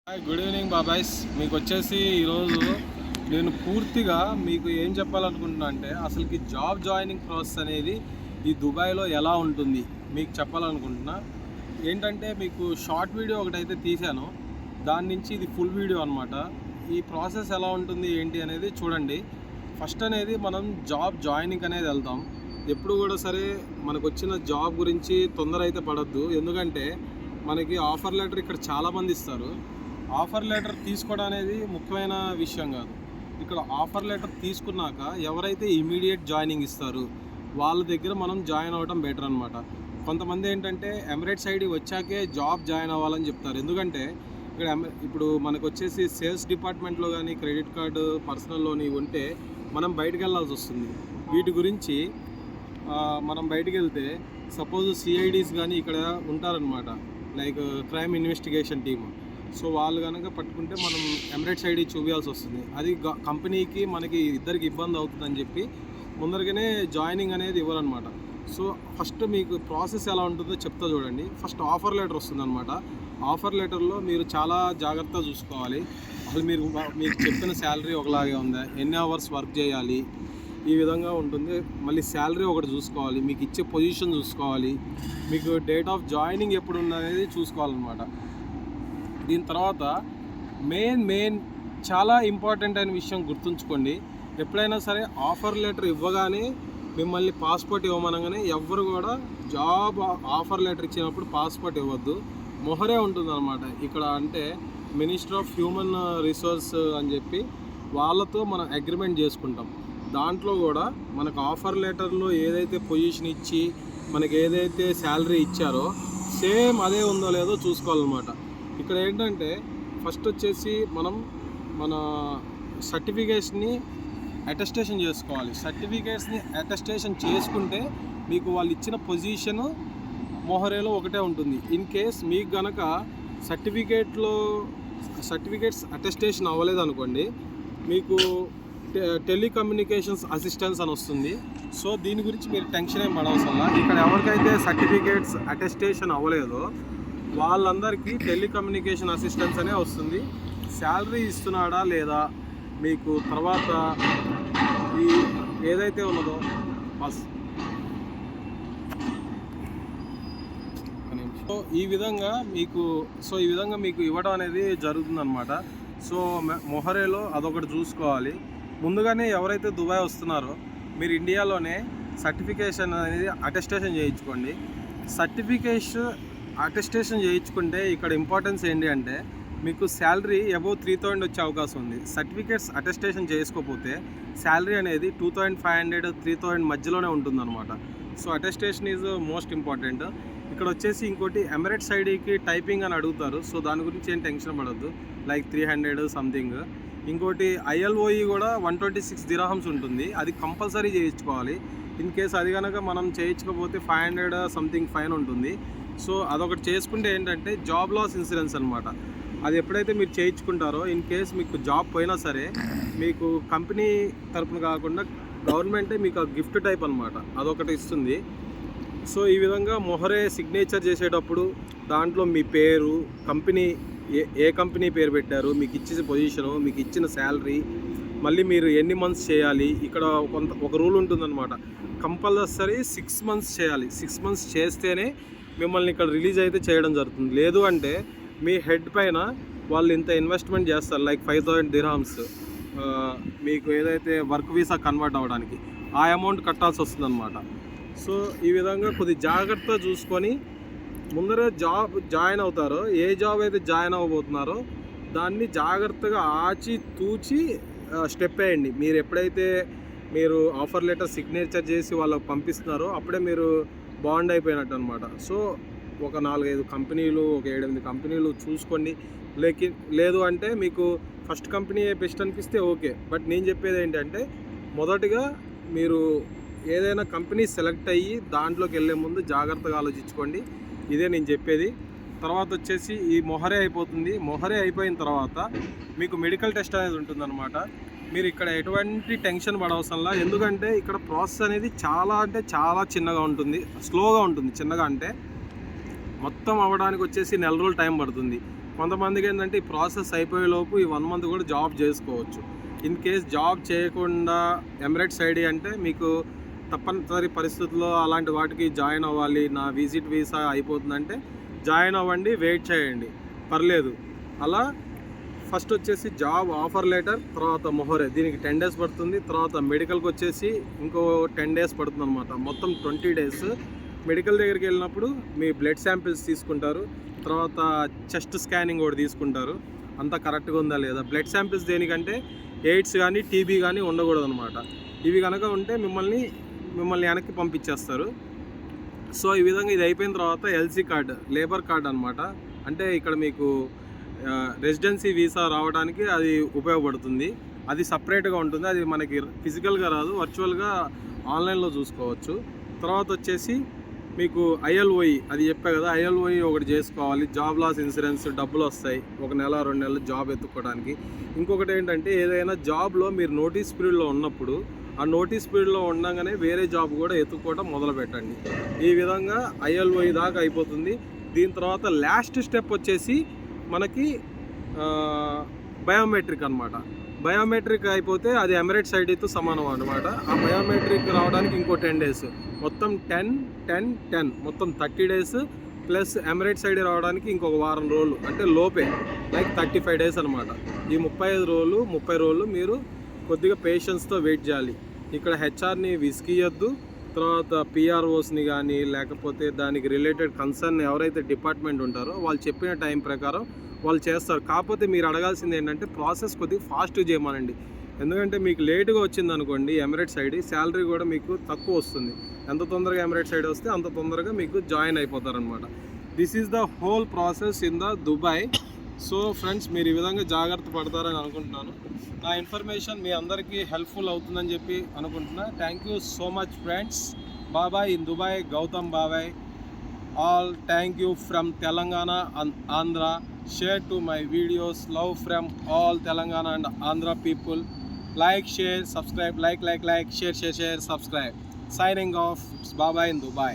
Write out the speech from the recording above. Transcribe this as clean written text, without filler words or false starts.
Hi, good evening Babai's. మీకు వచ్చేసి ఈరోజు నేను పూర్తిగా మీకు ఏం చెప్పాలనుకుంటున్నా అంటే అసలుకి జాబ్ జాయినింగ్ ప్రాసెస్ అనేది ఈ దుబాయ్లో ఎలా ఉంటుంది మీకు చెప్పాలనుకుంటున్నా. ఏంటంటే మీకు షార్ట్ వీడియో ఒకటైతే తీశాను, దాని నుంచి ఇది ఫుల్ వీడియో అనమాట. ఈ ప్రాసెస్ ఎలా ఉంటుంది ఏంటి అనేది చూడండి. ఫస్ట్ అనేది మనం జాబ్ జాయినింగ్ అనేది వెళ్తాం. ఎప్పుడు కూడా సరే మనకు వచ్చిన జాబ్ గురించి తొందర అయితే పడద్దు, ఎందుకంటే మనకి ఆఫర్ లెటర్ ఇక్కడ చాలామంది ఇస్తారు. ఆఫర్ లెటర్ తీసుకోవడం అనేది ముఖ్యమైన విషయం కాదు. ఇక్కడ ఆఫర్ లెటర్ తీసుకున్నాక ఎవరైతే ఇమీడియట్ జాయినింగ్ ఇస్తారు వాళ్ళ దగ్గర మనం జాయిన్ అవ్వడం బెటర్ అనమాట. కొంతమంది ఏంటంటే ఎమిరేట్స్ ఐడి వచ్చాకే జాబ్ జాయిన్ అవ్వాలని చెప్తారు. ఎందుకంటే ఇక్కడ ఇప్పుడు మనకు వచ్చేసి సేల్స్ డిపార్ట్మెంట్లో కానీ క్రెడిట్ కార్డు పర్సనల్ లోన్ ఉంటే మనం బయటకు వెళ్ళాల్సి వస్తుంది. వీటి గురించి మనం బయటికి వెళ్తే సపోజ్ సిఐడీస్ కానీ ఇక్కడ ఉంటారనమాట, like crime investigation team. So వాళ్ళు కనుక పట్టుకుంటే మనం ఎమిరేట్స్ ఐడి చూపించాల్సి వస్తుంది. అది కంపెనీకి మనకి ఇద్దరికి ఇబ్బంది అవుతుందని చెప్పి ముందరగానే జాయినింగ్ అనేది ఇవ్వరనమాట. సో ఫస్ట్ మీకు ప్రాసెస్ ఎలా ఉంటుందో చెప్తా చూడండి. ఫస్ట్ ఆఫర్ లెటర్ వస్తుందన్నమాట. ఆఫర్ లెటర్లో మీరు చాలా జాగ్రత్తగా చూసుకోవాలి. అసలు మీకు చెప్పిన శాలరీ ఒకలాగే ఉందా, ఎన్ని అవర్స్ వర్క్ చేయాలి, ఈ విధంగా ఉంటుంది. మళ్ళీ శాలరీ ఒకటి చూసుకోవాలి, మీకు ఇచ్చే పొజిషన్ చూసుకోవాలి, మీకు డేట్ ఆఫ్ జాయినింగ్ ఎప్పుడు ఉన్నది చూసుకోవాలన్నమాట. దీని తర్వాత మెయిన్ చాలా ఇంపార్టెంట్ అయిన విషయం గుర్తుంచుకోండి. ఎప్పుడైనా సరే ఆఫర్ లెటర్ ఇవ్వగానే మిమ్మల్ని పాస్పోర్ట్ ఇవ్వమనగానే ఎవ్వరు కూడా జాబ్ ఆఫర్ లెటర్ ఇచ్చినప్పుడు పాస్పోర్ట్ ఇవ్వద్దు, మొహరే ఉంటుందన్నమాట. ఇక్కడ అంటే మినిస్టర్ ఆఫ్ హ్యూమన్ రిసోర్స్ అని చెప్పి వాళ్ళతో మనం అగ్రిమెంట్ చేసుకుంటాం. దాంట్లో కూడా మనకు ఆఫర్ లెటర్లో ఏదైతే పొజిషన్ ఇచ్చి మనకి ఏదైతే శాలరీ ఇచ్చారో సేమ్ అదే ఉందో లేదో చూసుకోవాలన్నమాట. ఇక్కడ ఏంటంటే ఫస్ట్ వచ్చేసి మనం మన సర్టిఫికేట్స్ని అటెస్టేషన్ చేసుకోవాలి. సర్టిఫికేట్స్ని అటెస్టేషన్ చేసుకుంటే మీకు వాళ్ళు ఇచ్చిన పొజిషను మొహరేలో ఒకటే ఉంటుంది. ఇన్ కేస్ మీకు గనక సర్టిఫికేట్స్ అటెస్టేషన్ అవ్వలేదు అనుకోండి, మీకు టెలికమ్యూనికేషన్స్ అసిస్టెన్స్ అని వస్తుంది. సో దీని గురించి మీరు టెన్షన్ ఏం పడవసల్లా. ఇక్కడ ఎవరికైతే సర్టిఫికేట్స్ అటెస్టేషన్ అవ్వలేదో వాళ్ళందరికీ టెలికమ్యూనికేషన్ అసిస్టెన్స్ అనే వస్తుంది. శాలరీ ఇస్తున్నాడా లేదా, మీకు తర్వాత ఈ ఏదైతే ఉన్నదో సో ఈ విధంగా మీకు ఇవ్వడం అనేది జరుగుతుందన్నమాట. సో మొహరేలో అదొకటి చూసుకోవాలి. ముందుగానే ఎవరైతే దుబాయ్ వస్తున్నారో మీరు ఇండియాలోనే సర్టిఫికేషన్ అనేది అటెస్టేషన్ చేయించుకోండి. అటెస్టేషన్ చేయించుకుంటే ఇక్కడ ఇంపార్టెన్స్ ఏంటి అంటే మీకు శాలరీ అబౌవ్ 3000 వచ్చే అవకాశం ఉంది. సర్టిఫికేట్స్ అటెస్టేషన్ చేసుకోకపోతే శాలరీ అనేది 2500 3000 మధ్యలోనే ఉంటుందన్నమాట. So attestation is most important. ఇక్కడ వచ్చేసి ఇంకోటి ఎమిరేట్స్ ఐడికి టైపింగ్ అని అడుగుతారు. సో దాని గురించి ఏం టెన్షన్ పడద్దు, లైక్ 300 సంథింగ్. ఇంకోటి ILOE కూడా 126 దిరహమ్స్ ఉంటుంది, అది కంపల్సరీ చేయించుకోవాలి. ఇన్ కేస్ అది కనుక మనం చేయించకపోతే 500 సంథింగ్ ఫైన్ ఉంటుంది. సో అదొకటి చేసుకుంటే ఏంటంటే జాబ్ లాస్ ఇన్సూరెన్స్ అనమాట. అది ఎప్పుడైతే మీరు చేయించుకుంటారో ఇన్ కేస్ మీకు జాబ్ పోయినా సరే మీకు కంపెనీ తరపున కాకుండా గవర్నమెంటే మీకు గిఫ్ట్ టైప్ అనమాట, అదొకటి ఇస్తుంది. సో ఈ విధంగా మొహరే సిగ్నేచర్ చేసేటప్పుడు దాంట్లో మీ పేరు, కంపెనీ ఏ కంపెనీ పేరు పెట్టారు, మీకు ఇచ్చిన పొజిషను, మీకు ఇచ్చిన శాలరీ, మళ్ళీ మీరు ఎన్ని మంత్స్ చేయాలి. ఇక్కడ ఒక రూల్ ఉంటుందన్నమాట, కంపల్సరీ 6 మంత్స్ చేయాలి. 6 మంత్స్ చేస్తేనే మిమ్మల్ని ఇక్కడ రిలీజ్ అయితే చేయడం జరుగుతుంది. లేదు అంటే మీ హెడ్ పైన వాళ్ళు ఇంత ఇన్వెస్ట్మెంట్ చేస్తారు, లైక్ 5000 దిర్హమ్స్ మీకు ఏదైతే వర్క్ వీసా కన్వర్ట్ అవ్వడానికి ఆ అమౌంట్ కట్టాల్సి వస్తుంది అనమాట. సో ఈ విధంగా కొద్ది జాగ్రత్తగా చూసుకొని ముందరే జాయిన్ అవుతారో, ఏ జాబ్ అయితే జాయిన్ అవ్వబోతున్నారో దాన్ని జాగ్రత్తగా ఆచి తూచి స్టెప్ వేయండి. మీరు ఎప్పుడైతే మీరు ఆఫర్ లెటర్ సిగ్నేచర్ చేసి వాళ్ళకి పంపిస్తున్నారో అప్పుడే మీరు బాండ్ అయిపోయినట్టు అనమాట. సో ఒక 4-5 కంపెనీలు, ఒక 7-8 కంపెనీలు చూసుకోండి. లేదు అంటే మీకు ఫస్ట్ కంపెనీ బెస్ట్ అనిపిస్తే ఓకే. బట్ నేను చెప్పేది ఏంటంటే మొదటిగా మీరు ఏదైనా కంపెనీ సెలెక్ట్ అయ్యి దాంట్లోకి వెళ్ళే ముందు జాగ్రత్తగా ఆలోచించుకోండి. ఇదే నేను చెప్పేది. తర్వాత వచ్చేసి ఈ మొహరే అయిపోతుంది. మొహరే అయిపోయిన తర్వాత మీకు మెడికల్ టెస్ట్ అనేది ఉంటుందన్నమాట. మీరు ఇక్కడ ఎటువంటి టెన్షన్ పడవసరంలా, ఎందుకంటే ఇక్కడ ప్రాసెస్ అనేది చాలా చిన్నగా ఉంటుంది, స్లోగా ఉంటుంది. చిన్నగా అంటే మొత్తం అవ్వడానికి వచ్చేసి 4 రోజులు టైం పడుతుంది. కొంతమందికి ఏంటంటే ఈ ప్రాసెస్ అయిపోయేలోపు ఈ 1 మంత్ కూడా జాబ్ చేసుకోవచ్చు. ఇన్ కేస్ జాబ్ చేయకుండా ఎమిరేట్స్ ఐడి అంటే మీకు తప్పనిసరి పరిస్థితుల్లో అలాంటి వాటికి జాయిన్ అవ్వాలి, నా విజిట్ వీసా అయిపోతుందంటే జాయిన్ అవ్వండి, వెయిట్ చేయండి, పర్లేదు. అలా ఫస్ట్ వచ్చేసి జాబ్ ఆఫర్ లెటర్, తర్వాత మొహరే, దీనికి 10 days పడుతుంది. తర్వాత మెడికల్కి వచ్చేసి ఇంకో 10 days పడుతుంది అనమాట. మొత్తం 20 days. మెడికల్ దగ్గరికి వెళ్ళినప్పుడు మీ బ్లడ్ శాంపిల్స్ తీసుకుంటారు, తర్వాత చెస్ట్ స్కానింగ్ కూడా తీసుకుంటారు, అంతా కరెక్ట్గా ఉందా లేదా. బ్లడ్ శాంపిల్స్ దేనికంటే ఎయిడ్స్ కానీ టీబీ కానీ ఉండకూడదు అనమాట. ఇవి కనుక ఉంటే మిమ్మల్ని వెనక్కి పంపించేస్తారు. సో ఈ విధంగా ఇది అయిపోయిన తర్వాత ఎల్సీ కార్డు, లేబర్ కార్డ్ అనమాట. అంటే ఇక్కడ మీకు రెసిడెన్సీ వీసా రావడానికి అది ఉపయోగపడుతుంది. అది సపరేట్గా ఉంటుంది, అది మనకి ఫిజికల్గా రాదు, వర్చువల్గా ఆన్లైన్లో చూసుకోవచ్చు. తర్వాత వచ్చేసి మీకు ఐఎల్ఓఈ, అది చెప్పా కదా, ఐఎల్ఓఈ ఒకటి చేసుకోవాలి. జాబ్ లాస్ ఇన్సూరెన్స్ డబ్బులు వస్తాయి 1 నెల 2 నెలలు జాబ్ ఎత్తుక్కోవడానికి. ఇంకొకటి ఏంటంటే ఏదైనా జాబ్లో మీరు నోటీస్ పీరియడ్లో ఉన్నప్పుడు ఆ నోటీస్ పీరియడ్లో ఉండగానే వేరే జాబ్ కూడా ఎత్తుక్కోవడం మొదలు పెట్టండి. ఈ విధంగా ఐఎల్ఓఈ దాకా అయిపోతుంది. దీని తర్వాత లాస్ట్ స్టెప్ వచ్చేసి మనకి బయోమెట్రిక్ అనమాట. బయోమెట్రిక్ అయిపోతే అది ఎమిరేట్స్ ఐడితో సమానం అనమాట. ఆ బయోమెట్రిక్ రావడానికి ఇంకో 10 days, మొత్తం 10 మొత్తం 30 days ప్లస్ ఎమిరేట్స్ ఐడి రావడానికి ఇంకొక వారం రోజులు, అంటే లోపే, లైక్ 35 days అనమాట. ఈ 30 రోజులు మీరు కొద్దిగా పేషెన్స్తో వెయిట్ చేయాలి. ఇక్కడ హెచ్ఆర్ని విసిగియద్దు, తర్వాత పిఆర్ఓస్ని కానీ లేకపోతే దానికి రిలేటెడ్ కన్సర్న్ ఎవరైతే డిపార్ట్మెంట్ ఉంటారో వాళ్ళు చెప్పిన టైం ప్రకారం వాళ్ళు చేస్తారు. కాకపోతే మీరు అడగాల్సింది ఏంటంటే ప్రాసెస్ కొద్దిగా ఫాస్ట్గా చేయమనండి. ఎందుకంటే మీకు లేటుగా వచ్చింది అనుకోండి ఎమిరేట్స్ ఐడి, శాలరీ కూడా మీకు తక్కువ వస్తుంది. ఎంత తొందరగా ఎమిరేట్స్ ఐడి వస్తే అంత తొందరగా మీకు జాయిన్ అయిపోతారనమాట. This is the whole process in the Dubai. So friends, మీరు ఈ విధంగా జాగ్రత్త పడతారని అనుకుంటున్నాను. నా ఇన్ఫర్మేషన్ మీ అందరికీ హెల్ప్ఫుల్ అవుతుందని చెప్పి అనుకుంటున్నా. Thank you so much friends. బాబాయ్ ఇన్ దుబాయ్, గౌతమ్ బాబాయ్. All thank you from Telangana and Andhra. Share to my videos. Love from all Telangana and Andhra people. Like, share, subscribe. Like, share, subscribe. Signing off. Bye bye in Dubai.